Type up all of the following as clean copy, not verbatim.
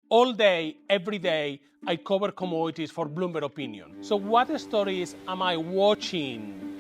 All day, every day, I cover commodities for Bloomberg Opinion. So what stories am I watching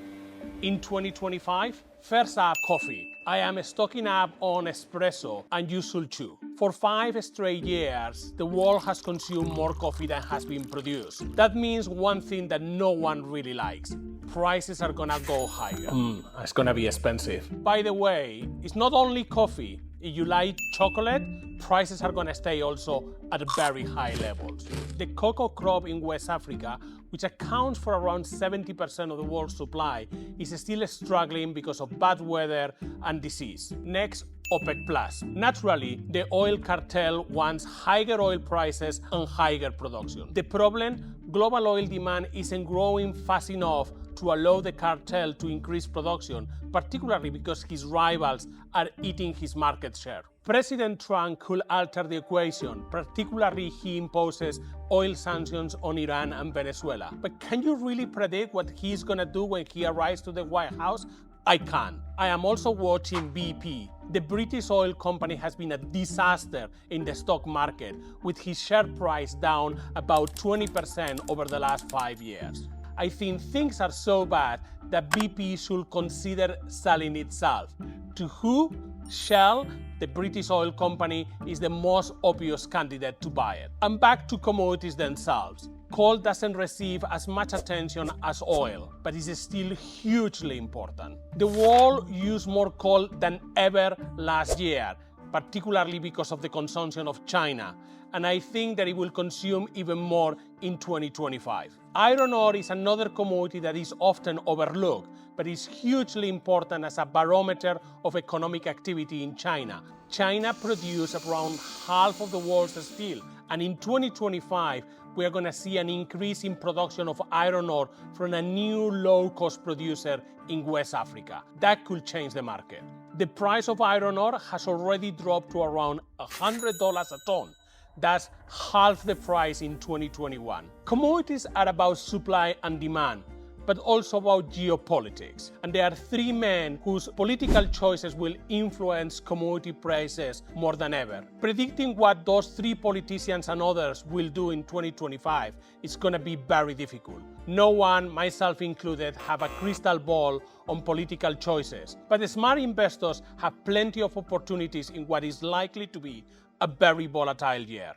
in 2025? First up, coffee. I am stocking up on espresso, and you should too. For 5 straight years, the world has consumed more coffee than has been produced. That means one thing that no one really likes. Prices are gonna go higher. It's gonna be expensive. By the way, it's not only coffee. If you like chocolate, prices are gonna stay also at very high levels. The cocoa crop in West Africa, which accounts for around 70% of the world's supply, is still struggling because of bad weather and disease. Next, OPEC+. Naturally, the oil cartel wants higher oil prices and higher production. The problem? Global oil demand isn't growing fast enough to allow the cartel to increase production, particularly because his rivals are eating his market share. President Trump could alter the equation, particularly he imposes oil sanctions on Iran and Venezuela. But can you really predict what he's gonna do when he arrives to the White House? I can. I am also watching BP. The British oil company has been a disaster in the stock market, with his share price down about 20% over the last 5 years. I think things are so bad that BP should consider selling itself. To who? Shell, the British oil company, is the most obvious candidate to buy it. And back to commodities themselves. Coal doesn't receive as much attention as oil, but is still hugely important. The world used more coal than ever last year, particularly because of the consumption of China, and I think that it will consume even more in 2025. Iron ore is another commodity that is often overlooked, but is hugely important as a barometer of economic activity in China. China produces around half of the world's steel, and in 2025, we are going to see an increase in production of iron ore from a new low-cost producer in West Africa. That could change the market. The price of iron ore has already dropped to around $100 a ton. That's half the price in 2021. Commodities are about supply and demand, but also about geopolitics. And there are 3 men whose political choices will influence commodity prices more than ever. Predicting what those 3 politicians and others will do in 2025 is going to be very difficult. No one, myself included, have a crystal ball on political choices, but the smart investors have plenty of opportunities in what is likely to be a very volatile year.